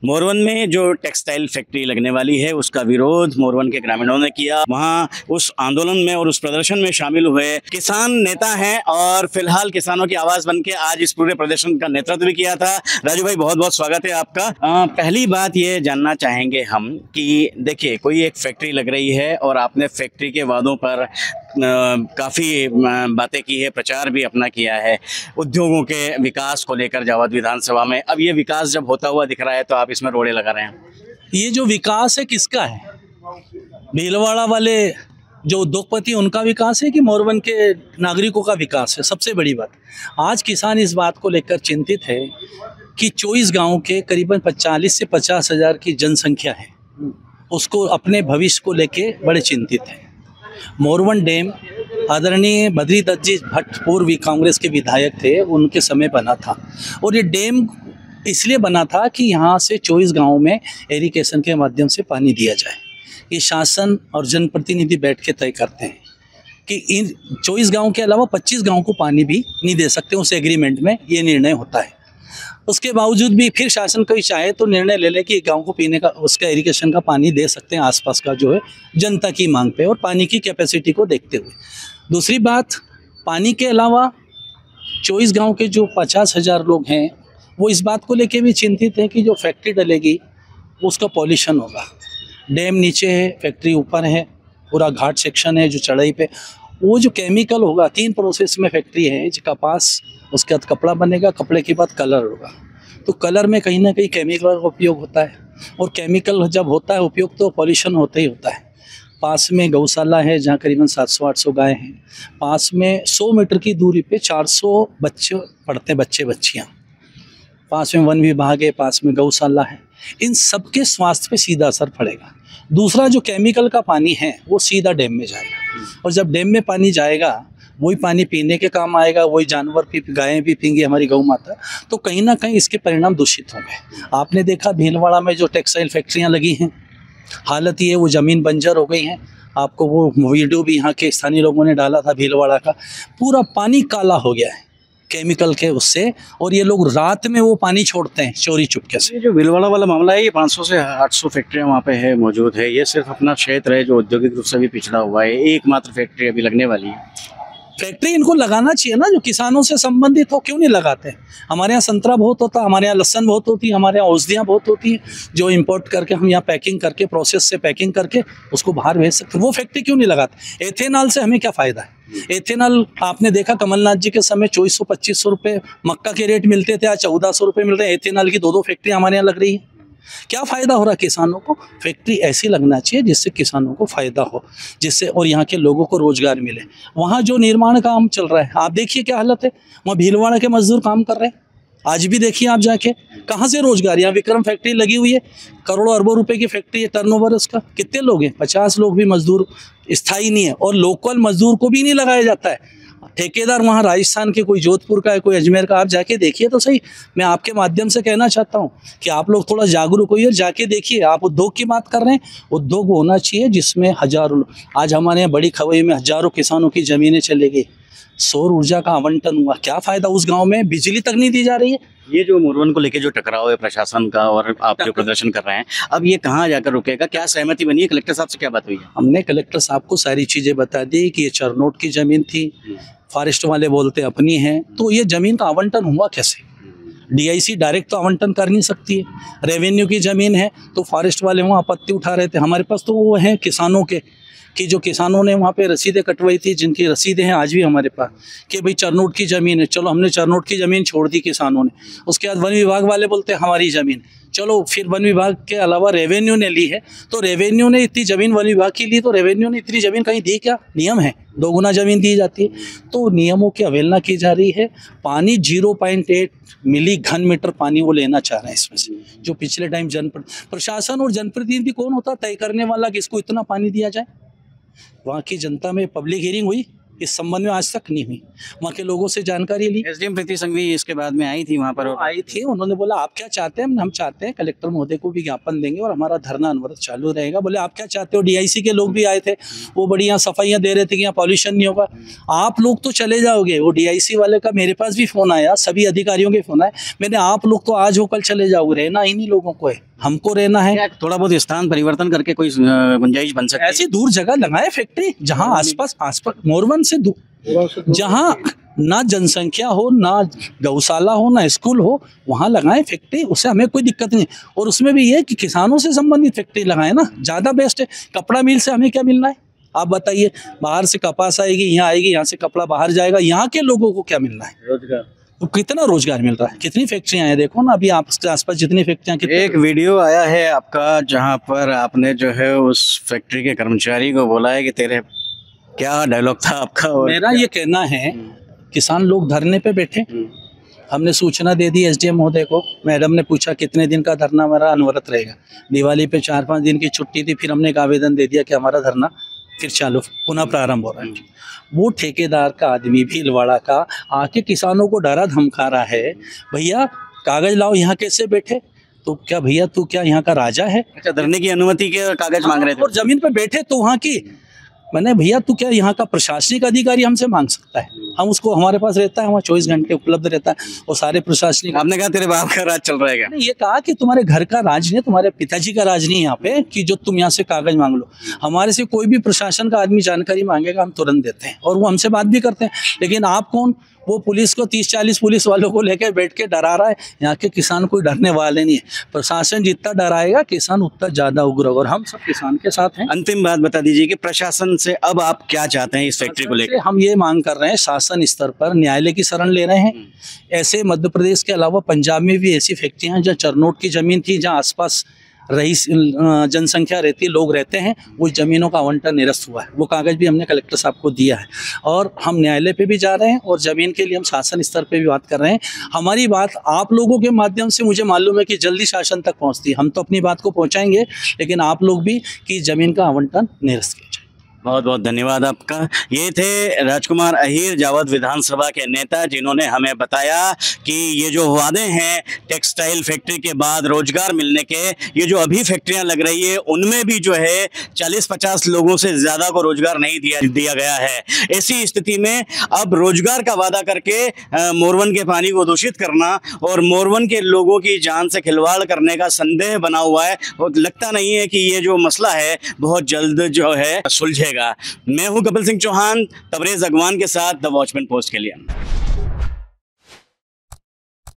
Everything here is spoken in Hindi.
मोरवन में जो टेक्सटाइल फैक्ट्री लगने वाली है उसका विरोध मोरवन के ग्रामीणों ने किया। वहां उस आंदोलन में और उस प्रदर्शन में शामिल हुए किसान नेता हैं और फिलहाल किसानों की आवाज बनके आज इस पूरे प्रदर्शन का नेतृत्व भी किया था। राजू भाई, बहुत बहुत स्वागत है आपका। पहली बात ये जानना चाहेंगे हम कि देखिए, कोई एक फैक्ट्री लग रही है और आपने फैक्ट्री के वादों पर काफ़ी बातें की है, प्रचार भी अपना किया है उद्योगों के विकास को लेकर जावद विधानसभा में। अब ये विकास जब होता हुआ दिख रहा है तो आप इसमें रोड़े लगा रहे हैं। ये जो विकास है किसका है? भीलवाड़ा वाले जो उद्योगपति उनका विकास है कि मोरवन के नागरिकों का विकास है? सबसे बड़ी बात, आज किसान इस बात को लेकर चिंतित है कि 24 गाँव के करीबन 40 से 50 हज़ार की जनसंख्या है, उसको अपने भविष्य को लेके बड़े चिंतित है। मोरवन डैम आदरणीय बद्री दत्त जी भट्ट पूर्व कांग्रेस के विधायक थे, उनके समय बना था और ये डैम इसलिए बना था कि यहाँ से 24 गाँव में इरिगेशन के माध्यम से पानी दिया जाए। ये शासन और जनप्रतिनिधि बैठ के तय करते हैं कि इन 24 गाँव के अलावा 25 गाँव को पानी भी नहीं दे सकते, उस एग्रीमेंट में ये निर्णय होता है। उसके बावजूद भी फिर शासन कोई चाहे तो निर्णय ले ले कि गांव को पीने का उसका इरिगेशन का पानी दे सकते हैं आसपास का जो है जनता की मांग पे और पानी की कैपेसिटी को देखते हुए। दूसरी बात, पानी के अलावा 24 गांव के जो 50 हज़ार लोग हैं वो इस बात को लेके भी चिंतित हैं कि जो फैक्ट्री डलेगी उसका पॉल्यूशन होगा। डैम नीचे है, फैक्ट्री ऊपर है, पूरा घाट सेक्शन है जो चढ़ाई पे, वो जो केमिकल होगा, 3 प्रोसेस में फैक्ट्री है, जो कपास, उसके बाद कपड़ा बनेगा, कपड़े के बाद कलर होगा। तो कलर में कहीं ना कहीं केमिकल का उपयोग होता है और केमिकल जब होता है उपयोग तो पॉल्यूशन होता ही होता है। पास में गौशाला है जहाँ करीबन 700-800 गाय हैं। पास में 100 मीटर की दूरी पे 400 बच्चे पढ़ते हैं, बच्चियाँ। पास में वन विभाग है, पास में गौशाला है। इन सबके स्वास्थ्य पे सीधा असर पड़ेगा। दूसरा, जो केमिकल का पानी है वो सीधा डैम में जाएगा और जब डैम में पानी जाएगा वही पानी पीने के काम आएगा, वही जानवर भी, गायें भी पींगी, हमारी गौ माता। तो कहीं ना कहीं इसके परिणाम दूषित होंगे। आपने देखा भीलवाड़ा में जो टेक्सटाइल फैक्ट्रियाँ लगी हैं, हालत ये वो ज़मीन बंजर हो गई हैं। आपको वो वीडियो भी यहाँ के स्थानीय लोगों ने डाला था भीलवाड़ा का, पूरा पानी काला हो गया है केमिकल के उससे, और ये लोग रात में वो पानी छोड़ते हैं चोरी चुपके से। ये जो भीलवाड़ा वाला मामला है, ये 500 से 800 फैक्ट्रियाँ वहाँ पे है मौजूद है। ये सिर्फ अपना क्षेत्र है जो औद्योगिक रूप से भी पिछड़ा हुआ है। एकमात्र फैक्ट्री अभी लगने वाली है। फैक्ट्री इनको लगाना चाहिए ना, जो किसानों से संबंधित हो, क्यों नहीं लगाते? हमारे यहाँ संतरा बहुत होता, हमारे यहाँ लहसुन बहुत होती है, हमारे यहाँ औषधियाँ बहुत होती हैं जो इंपोर्ट करके हम यहाँ पैकिंग करके, प्रोसेस से पैकिंग करके उसको बाहर भेज सकते। वो फैक्ट्री क्यों नहीं लगाते? एथेनॉल से हमें क्या फ़ायदा है? एथेनॉल आपने देखा कमलनाथ जी के समय 2400-2500 रुपये मक्का के रेट मिलते थे, आज 1400 रुपये मिल रहे हैं। एथेनॉल की 2 फैक्ट्री हमारे यहाँ लग रही है। क्या फ़ायदा हो रहा है किसानों को? फैक्ट्री ऐसी लगना चाहिए जिससे किसानों को फ़ायदा हो, जिससे और यहाँ के लोगों को रोज़गार मिले। वहाँ जो निर्माण काम चल रहा है, आप देखिए क्या हालत है। वहाँ भीलवाड़ा के मजदूर काम कर रहे हैं, आज भी देखिए आप जाके, कहाँ से रोज़गार? यहाँ विक्रम फैक्ट्री लगी हुई है, करोड़ों अरबों रुपए की फैक्ट्री है, टर्नओवर उसका। कितने लोग हैं? 50 लोग भी मजदूर स्थायी नहीं है और लोकल मजदूर को भी नहीं लगाया जाता है। ठेकेदार वहाँ राजस्थान के, कोई जोधपुर का है, कोई अजमेर का, आप जाके देखिए तो सही। मैं आपके माध्यम से कहना चाहता हूँ कि आप लोग थोड़ा जागरूक होइए और जाके देखिए। आप उद्योग की बात कर रहे हैं, उद्योग होना चाहिए जिसमें हजारों, आज हमारे यहाँ बड़ी खवई में हजारों किसानों की ज़मीनें चली गई, सौर ऊर्जा का आवंटन हुआ, क्या फ़ायदा? उस गाँव में बिजली तक नहीं दी जा रही है। ये जो मोरवन को लेके जो टकराव है प्रशासन का और आप जो प्रदर्शन कर रहे हैं, अब ये कहाँ जाकर रुकेगा? क्या सहमति बनी है? कलेक्टर साहब से क्या बात हुई है? हमने कलेक्टर साहब को सारी चीज़ें बता दी कि ये चरनोट की ज़मीन थी, फॉरेस्ट वाले बोलते अपनी है, तो ये ज़मीन का आवंटन हुआ कैसे? डीआईसी डायरेक्ट तो आवंटन कर नहीं सकती है। रेवेन्यू की ज़मीन है तो फॉरेस्ट वाले वहाँ आपत्ति उठा रहे थे। हमारे पास तो वो हैं किसानों के, कि जो किसानों ने वहाँ पे रसीदें कटवाई थी, जिनकी रसीदें हैं आज भी हमारे पास, कि भाई चरनोट की ज़मीन है। चलो, हमने चरनोट की ज़मीन छोड़ दी किसानों ने। उसके बाद वन विभाग वाले बोलते हैं हमारी ज़मीन। चलो, फिर वन विभाग के अलावा रेवेन्यू ने ली है, तो रेवेन्यू ने इतनी ज़मीन वन विभाग की ली, तो रेवेन्यू ने इतनी ज़मीन कहीं दी क्या? नियम है, 2 गुना ज़मीन दी जाती है। तो नियमों की अवहेलना की जा रही है। पानी 0.8 मिली घन मीटर पानी वो लेना चाह रहे हैं इसमें से, जो पिछले टाइम प्रशासन और जनप्रतिनिधि कौन होता तय करने वाला कि इसको इतना पानी दिया जाए? वहाँ की जनता में पब्लिक हियरिंग हुई इस संबंध में? आज तक नहीं हुई। वहाँ के लोगों से जानकारी ली। एसडीएम प्रीति संघवी इसके बाद में आई थी वहाँ पर, आई थी। उन्होंने बोला आप क्या चाहते हैं? हम चाहते हैं कलेक्टर महोदय को भी ज्ञापन देंगे और हमारा धरना अनवरत चालू रहेगा। बोले आप क्या चाहते हो? डीआईसी के लोग भी आए थे, वो बड़ी यहाँ सफाइयाँ दे रहे थे कि यहाँ पॉल्यूशन नहीं होगा। आप लोग तो चले जाओगे। वो डीआईसी वाले का मेरे पास भी फ़ोन आया, सभी अधिकारियों के फ़ोन आए। मैंने आप लोग तो आज हो कल चले जाओगे, रहना इन्हीं लोगों को है। हमको रहना है। थोड़ा बहुत स्थान परिवर्तन करके कोई गुंजाइश बन सकती है? ऐसी दूर जगह लगाए फैक्ट्री जहां आसपास मोरवन से जहां ना जनसंख्या हो, ना गौशाला हो, ना स्कूल हो, वहां लगाएं फैक्ट्री। उससे हमें कोई दिक्कत नहीं। और उसमें भी ये कि किसानों से संबंधित फैक्ट्री लगाएं ना, ज़्यादा बेस्ट है। कपड़ा मिल से हमें क्या मिलना है आप बताइए? बाहर से कपास आएगी, यहाँ आएगी, यहाँ से कपड़ा बाहर जाएगा, यहाँ के लोगों को क्या मिलना है? रोजगार। तो कितना रोजगार मिल रहा है? कितनी फैक्ट्रियां हैं? देखो ना, अभी आपके आसपास जितनी फैक्ट्रियां। एक वीडियो आया है आपका जहां पर आपने जो है उस फैक्ट्री के कर्मचारी को बोला है कि तेरे, क्या डायलॉग था आपका? और मेरा ये कहना है, किसान लोग धरने पे बैठे, हमने सूचना दे दी एसडीएम महोदय को। मैडम ने पूछा कितने दिन का धरना हमारा अनवरत रहेगा। दिवाली पे 4-5 दिन की छुट्टी थी, फिर हमने एक आवेदन दे दिया कि हमारा धरना फिर चालू पुनः प्रारंभ हो रहा है। वो ठेकेदार का आदमी भीलवाड़ा का आके किसानों को डरा धमका रहा है, भैया कागज लाओ, यहाँ कैसे बैठे? तो क्या भैया तू क्या यहाँ का राजा है? अच्छा, धरने की अनुमति के कागज मांग रहे थे और जमीन पे बैठे तो वहाँ की, मैंने भैया तू क्या यहाँ का प्रशासनिक अधिकारी हमसे मांग सकता है? हम उसको, हमारे पास रहता है, वहाँ 24 घंटे उपलब्ध रहता है और सारे प्रशासनिक। आपने कहा तेरे बाप का राज चल रहा है क्या? ये कहा कि तुम्हारे घर का राज नहीं, तुम्हारे पिताजी का राज नहीं यहाँ पे कि जो तुम यहाँ से कागज मांग लो। हमारे से कोई भी प्रशासन का आदमी जानकारी मांगेगा, हम तुरंत देते हैं और वो हमसे बात भी करते हैं। लेकिन आप कौन? वो पुलिस को 30-40 पुलिस वालों को लेकर बैठ के डरा रहा है। यहाँ के किसान कोई डरने वाले नहीं है। प्रशासन जितना डराएगा किसान उतना ज्यादा उग्र होगा, और हम सब किसान के साथ हैं। अंतिम बात बता दीजिए कि प्रशासन से अब आप क्या चाहते हैं इस फैक्ट्री को लेकर? हम ये मांग कर रहे हैं, शासन स्तर पर न्यायालय की शरण ले रहे हैं। ऐसे मध्य प्रदेश के अलावा पंजाब में भी ऐसी फैक्ट्रियां हैं जहाँ चरनोट की जमीन थी, जहाँ आसपास रही जनसंख्या रहती है, लोग रहते हैं, वो जमीनों का आवंटन निरस्त हुआ है। वो कागज भी हमने कलेक्टर साहब को दिया है और हम न्यायालय पे भी जा रहे हैं और जमीन के लिए हम शासन स्तर पे भी बात कर रहे हैं। हमारी बात आप लोगों के माध्यम से मुझे मालूम है कि जल्दी शासन तक पहुंचती है। हम तो अपनी बात को पहुंचाएंगे, लेकिन आप लोग भी कि जमीन का आवंटन निरस्त किया जाए। बहुत बहुत धन्यवाद आपका। ये थे राजकुमार अहीर, जावद विधानसभा के नेता, जिन्होंने हमें बताया कि ये जो वादे हैं टेक्सटाइल फैक्ट्री के बाद रोजगार मिलने के, ये जो अभी फैक्ट्रियां लग रही है उनमें भी जो है 40-50 लोगों से ज़्यादा को रोजगार नहीं दिया गया है। ऐसी स्थिति में अब रोजगार का वादा करके मोरवन के पानी को दूषित करना और मोरवन के लोगों की जान से खिलवाड़ करने का संदेह बना हुआ है। और लगता नहीं है कि ये जो मसला है बहुत जल्द जो है सुलझेगा। मैं हूं कपिल सिंह चौहान, तबरेज अगवान के साथ द वॉचमैन पोस्ट के लिए।